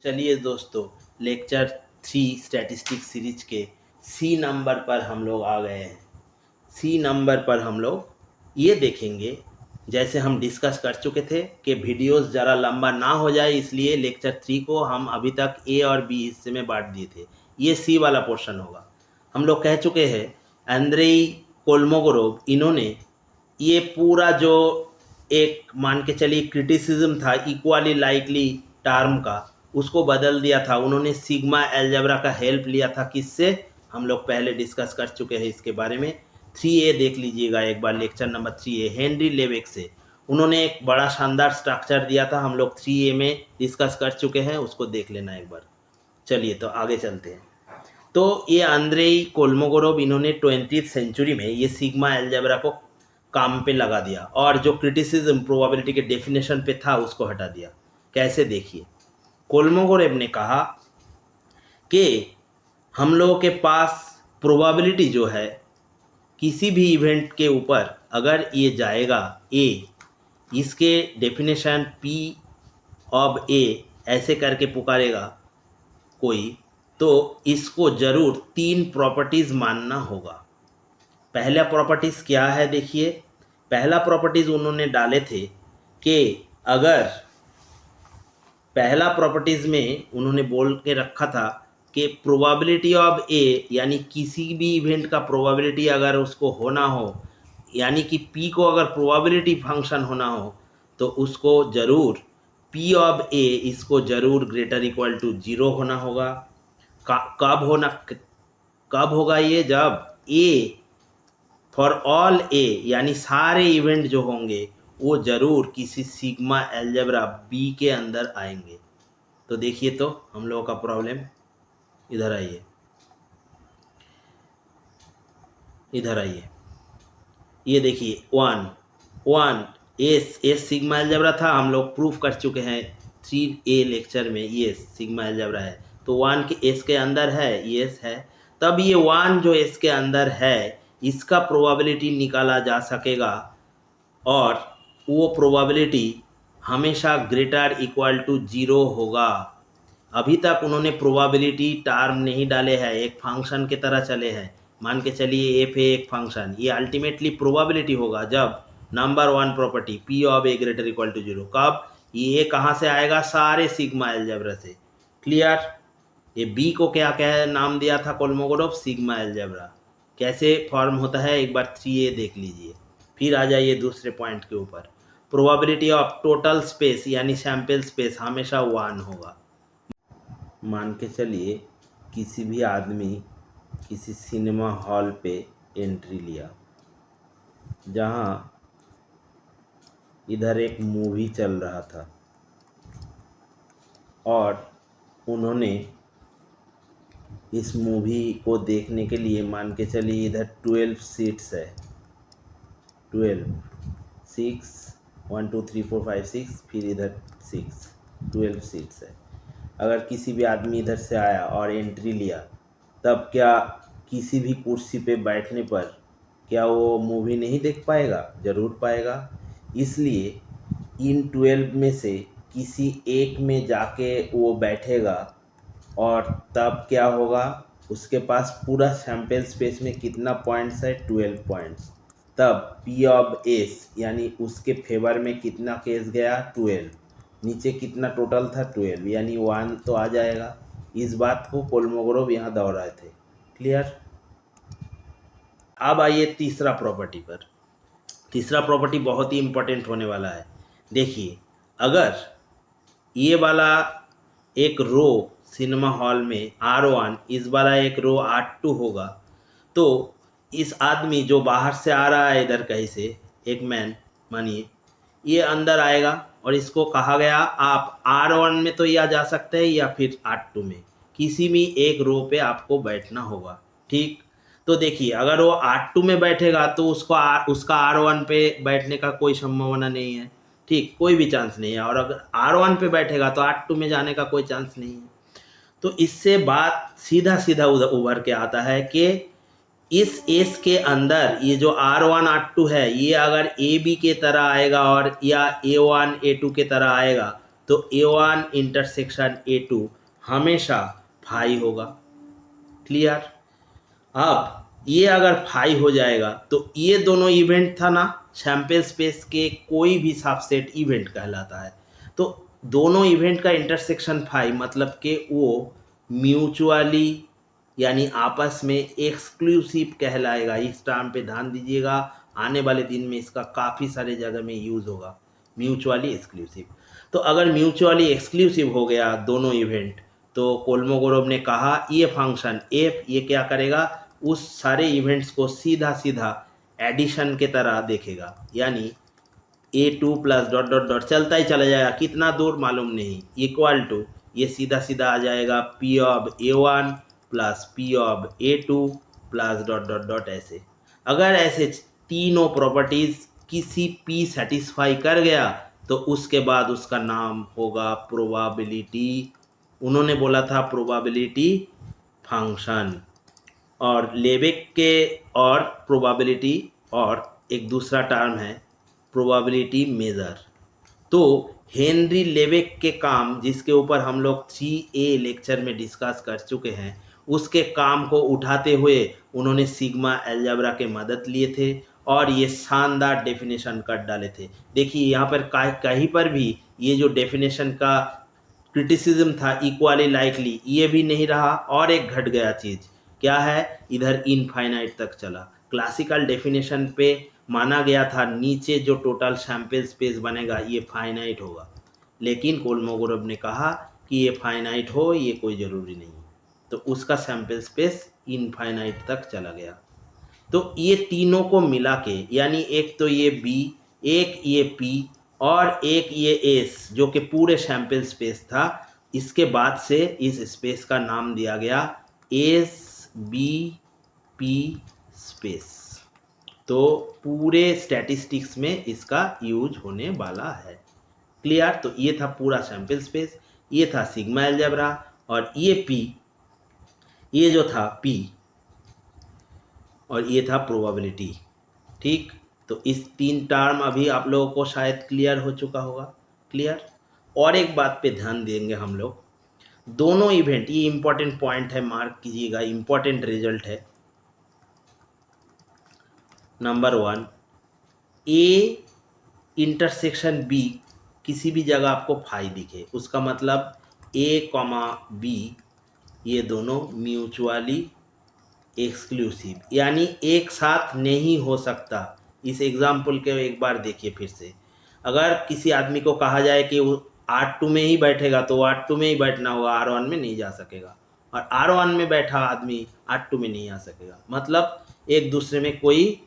चलिए दोस्तों, lecture 3 statistics series के सी नंबर पर हम लोग आ गए हैं। सी नंबर पर हम लोग ये देखेंगे, जैसे हम डिस्कस कर चुके थे कि वीडियोस ज़रा लंबा ना हो जाए, इसलिए लेक्चर 3 को हम अभी तक ए और बी हिस्से में बांट दिए थे। ये सी वाला पोर्शन होगा। हम लोग कह चुके हैं एंड्रेई कोल्मोगोरोव, इन्होंने ये पूरा जो एक मान के चलिए क्रिटिसिज्म था इक्वाली लाइकली टर्म का, उसको बदल दिया था। उन्होंने सिग्मा एल्जेब्रा का हेल्प लिया था। किससे? हम लोग पहले डिस्कस कर चुके हैं इसके बारे में। 3A देख लीजिएगा एक बार, lecture number 3A Henri Lebesgue से। उन्होंने एक बड़ा शानदार स्ट्रक्चर दिया था, हम लोग 3A में डिस्कस कर चुके हैं, उसको देख लेना एक बार। चलिए तो आगे चलते हैं। तो ये आंद्रेई कोल्मोगोरोव, इन्होंने 20th सेंचुरी में ये सिग्मा एल्जेब्रा को काम पे लगा दिया और जो क्रिटिसिज्म प्रोबेबिलिटी के डेफिनेशन पे था उसको हटा दिया। कैसे? देखिए, कोल्मोगोरोव ने कहा कि हम लोगों के पास प्रोबेबिलिटी जो है किसी भी इवेंट के ऊपर अगर ये जाएगा ए, इसके डेफिनेशन पी ऑफ ए ऐसे करके पुकारेगा कोई, तो इसको ज़रूर 3 प्रॉपर्टीज़ मानना होगा। पहला प्रॉपर्टीज़ क्या है? देखिए, पहला प्रॉपर्टीज़ उन्होंने डाले थे कि अगर पहला प्रॉपर्टीज़ में उन्होंने बोल के रखा था कि प्रोबेबिलिटी ऑफ ए, यानी किसी भी इवेंट का प्रोबेबिलिटी अगर उसको होना हो, यानी कि पी को अगर प्रोबेबिलिटी फंक्शन होना हो, तो उसको ज़रूर पी ऑफ ए इसको ज़रूर ग्रेटर इक्वल टू 0 होना होगा। कब होगा ये? जब ए फॉर ऑल ए, यानी सारे इवेंट जो होंगे वो ज़रूर किसी सिग्मा एल्जेब्रा बी के अंदर आएंगे। तो देखिए, तो हम लोगों का प्रॉब्लम, इधर आइए, इधर आइए, ये देखिए 1 एस सिग्मा एल्जेब्रा था, हम लोग प्रूफ कर चुके हैं 3A लेक्चर में ये सिग्मा एल्जेब्रा है। तो 1 के एस के अंदर है, एस है, तब ये 1 जो एस के अंदर है इसका प्रोबेबिलिटी निकाला जा सकेगा और वो प्रोबेबिलिटी हमेशा ग्रेटर इक्वल टू 0 होगा। अभी तक उन्होंने प्रोबेबिलिटी टर्म नहीं डाले हैं, एक फंक्शन की तरह चले हैं। मान के चलिए एफ ए एक फंक्शन, ये अल्टीमेटली प्रोबेबिलिटी होगा जब number 1 property P of A greater equal to 0। कब? ये कहाँ से आएगा? सारे सिग्मा एल्जेब्रा से। क्लियर? ये बी को क्या क्या नाम दिया था कोल्मोगोरोव? Sigma algebra. कैसे फॉर्म होता है एक बार 3A देख लीजिए। फिर आ जाइए दूसरे पॉइंट के ऊपर। प्रोबेबिलिटी ऑफ टोटल स्पेस यानी सैम्पल स्पेस हमेशा 1 होगा। मान के चलिए किसी भी आदमी किसी सिनेमा हॉल पे एंट्री लिया, जहाँ इधर एक मूवी चल रहा था और उन्होंने इस मूवी को देखने के लिए, मान के चलिए इधर 12 सीट्स है, 12 6 1 2 3 4 5 6, फिर इधर 6, 12 सीट्स है। अगर किसी भी आदमी इधर से आया और एंट्री लिया, तब क्या किसी भी कुर्सी पे बैठने पर क्या वो मूवी नहीं देख पाएगा? ज़रूर पाएगा। इसलिए इन 12 में से किसी एक में जाके वो बैठेगा और तब क्या होगा? उसके पास पूरा सैम्पल स्पेस में कितना पॉइंट्स है? 12 पॉइंट्स। तब पी ऑफ एस यानी उसके फेवर में कितना केस गया? 12। नीचे कितना टोटल था? 12, यानी 1 तो आ जाएगा। इस बात को कोल्मोगोरोव यहाँ दोहराए थे। क्लियर? अब आइए तीसरा प्रॉपर्टी पर। तीसरा प्रॉपर्टी बहुत ही इम्पोर्टेंट होने वाला है। देखिए, अगर ये वाला एक रो सिनेमा हॉल में R1, इस वाला एक रो R2 होगा, तो इस आदमी जो बाहर से आ रहा है इधर कहीं से, एक मैन मानिए, ये अंदर आएगा और इसको कहा गया आप R1 में तो या जा सकते हैं या फिर R2 में, किसी भी एक रो पे आपको बैठना होगा। ठीक? तो देखिए, अगर वो R2 में बैठेगा तो उसका R1 पे बैठने का कोई संभावना नहीं है। ठीक, कोई भी चांस नहीं है। और अगर R1 पे बैठेगा तो R2 में जाने का कोई चांस नहीं है। तो इससे बात सीधा सीधा उभर के आता है कि इस एस के अंदर ये जो R1 R2 है, ये अगर ए बी के तरह आएगा और या A1 A2 के तरह आएगा, तो A1 इंटरसेक्शन A2 हमेशा फाई होगा। क्लियर। अब ये अगर फाई हो जाएगा तो ये दोनों इवेंट था ना, सैंपल स्पेस के कोई भी सबसेट इवेंट कहलाता है। तो दोनों इवेंट का इंटरसेक्शन फाई मतलब कि वो म्यूचुअली यानी आपस में एक्सक्लूसिव कहलाएगा। इस टर्म पे ध्यान दीजिएगा, आने वाले दिन में इसका काफ़ी सारे जगह में यूज़ होगा, म्यूचुअली एक्सक्लूसिव। तो अगर म्यूचुअली एक्सक्लूसिव हो गया दोनों इवेंट, तो कोल्मोगोरोव ने कहा ये फंक्शन एफ ये क्या करेगा, उस सारे इवेंट्स को सीधा सीधा एडिशन के तरह देखेगा, यानी A2 plus dot dot dot चलता ही चला जाएगा, कितना दूर मालूम नहीं, इक्वल टू ये सीधा सीधा आ जाएगा P of A1 plus P of A2 plus dot dot dot. ऐसे अगर ऐसे तीनों प्रॉपर्टीज किसी P सेटिस्फाई कर गया तो उसके बाद उसका नाम होगा प्रोबेबिलिटी। उन्होंने बोला था प्रोबेबिलिटी फंक्शन। और लेबेक के और प्रोबेबिलिटी और एक दूसरा टर्म है प्रोबेबिलिटी मेजर। तो हेनरी लेबेक के काम जिसके ऊपर हम लोग 3A लेक्चर में डिस्कस कर चुके हैं, उसके काम को उठाते हुए उन्होंने सिग्मा अलजेब्रा के मदद लिए थे और ये शानदार डेफिनेशन कर डाले थे। देखिए यहाँ पर कहीं पर भी ये जो डेफिनेशन का क्रिटिसिज्म था इक्वली लाइकली ये भी नहीं रहा, और एक घट गया चीज़ क्या है, इधर इनफाइनाइट तक चला। क्लासिकल डेफिनेशन पे माना गया था नीचे जो टोटल सैंपल स्पेस बनेगा ये फाइनाइट होगा, लेकिन कोल्मोगोरोव ने कहा कि ये फाइनाइट हो ये कोई ज़रूरी नहीं, तो उसका सैंपल स्पेस इनफाइनाइट तक चला गया। तो ये तीनों को मिला के यानी एक तो ये B, एक ये P और एक ये S जो कि पूरे सैंपल स्पेस था, इसके बाद से इस स्पेस का नाम दिया गया SBP स्पेस। तो पूरे स्टैटिस्टिक्स में इसका यूज होने वाला है। क्लियर। तो ये था पूरा सैंपल स्पेस, ये था सिग्मा अलजेब्रा, और ये P, ये जो था P और ये था प्रोबेबिलिटी। ठीक। तो इस तीन टर्म अभी आप लोगों को शायद क्लियर हो चुका होगा। क्लियर। और एक बात पे ध्यान देंगे हम लोग, दोनों इवेंट, ये इंपॉर्टेंट पॉइंट है, मार्क कीजिएगा, इंपॉर्टेंट रिजल्ट है। नंबर 1, A इंटरसेक्शन B किसी भी जगह आपको फाई दिखे, उसका मतलब A, B ये दोनों म्यूचुअली एक्सक्लूसिव यानी एक साथ नहीं हो सकता। इस एग्जाम्पल के एक बार देखिए फिर से, अगर किसी आदमी को कहा जाए कि वो R2 में ही बैठेगा तो वो R2 में ही बैठना होगा, R1 में नहीं जा सकेगा, और R1 में बैठा आदमी R2 में नहीं आ सकेगा, मतलब एक दूसरे में कोई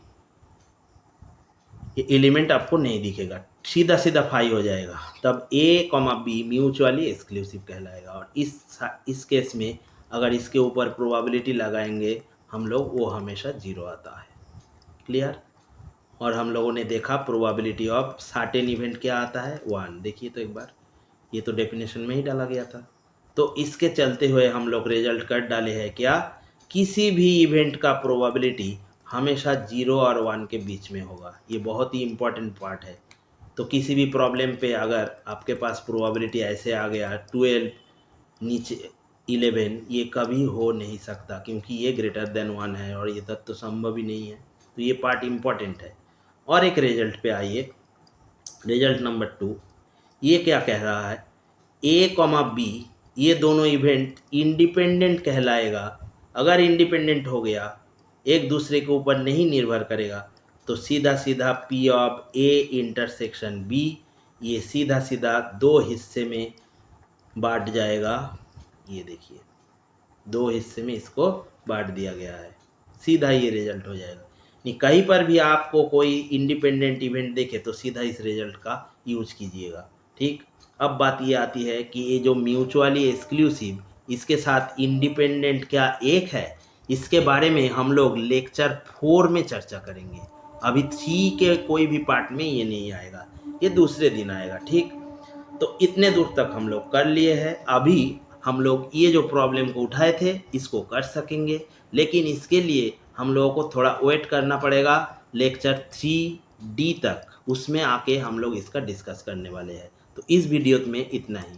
एलिमेंट आपको नहीं दिखेगा, सीधा सीधा फाई हो जाएगा, तब A, B म्यूचुअली एक्सक्लूसिव कहलाएगा। और इस केस में अगर इसके ऊपर प्रोबेबिलिटी लगाएंगे हम लोग, वो हमेशा 0 आता है। क्लियर। और हम लोगों ने देखा प्रोबेबिलिटी ऑफ सर्टेन इवेंट क्या आता है, 1। देखिए तो एक बार, ये तो डेफिनेशन में ही डाला गया था। तो इसके चलते हुए हम लोग रिजल्ट कर डाले हैं क्या, किसी भी इवेंट का प्रोबेबिलिटी हमेशा 0 और 1 के बीच में होगा। ये बहुत ही इम्पोर्टेंट पार्ट है। तो किसी भी प्रॉब्लम पे अगर आपके पास प्रोबेबिलिटी ऐसे आ गया 12 नीचे 11, ये कभी हो नहीं सकता क्योंकि ये ग्रेटर देन 1 है और ये तक तो संभव ही नहीं है। तो ये पार्ट इम्पॉर्टेंट है। और एक रिजल्ट पे आइए, रिजल्ट नंबर 2, ये क्या कह रहा है, A, B ये दोनों इवेंट इंडिपेंडेंट कहलाएगा। अगर इंडिपेंडेंट हो गया, एक दूसरे के ऊपर नहीं निर्भर करेगा, तो सीधा सीधा P of A intersection B ये सीधा सीधा 2 हिस्से में बांट जाएगा। ये देखिए 2 हिस्से में इसको बांट दिया गया है, सीधा ये रिजल्ट हो जाएगा। नहीं कहीं पर भी आपको कोई इंडिपेंडेंट इवेंट देखे तो सीधा इस रिजल्ट का यूज कीजिएगा। ठीक। अब बात ये आती है कि ये जो म्यूचुअली एक्सक्लूसिव, इसके साथ इंडिपेंडेंट क्या एक है, इसके बारे में हम लोग लेक्चर 4 में चर्चा करेंगे। अभी 3 के कोई भी पार्ट में ये नहीं आएगा, ये दूसरे दिन आएगा। ठीक। तो इतने दूर तक हम लोग कर लिए हैं। अभी हम लोग ये जो प्रॉब्लम को उठाए थे इसको कर सकेंगे, लेकिन इसके लिए हम लोगों को थोड़ा वेट करना पड़ेगा लेक्चर 3D तक, उसमें आके हम लोग इसका डिस्कस करने वाले हैं। तो इस वीडियो में इतना ही।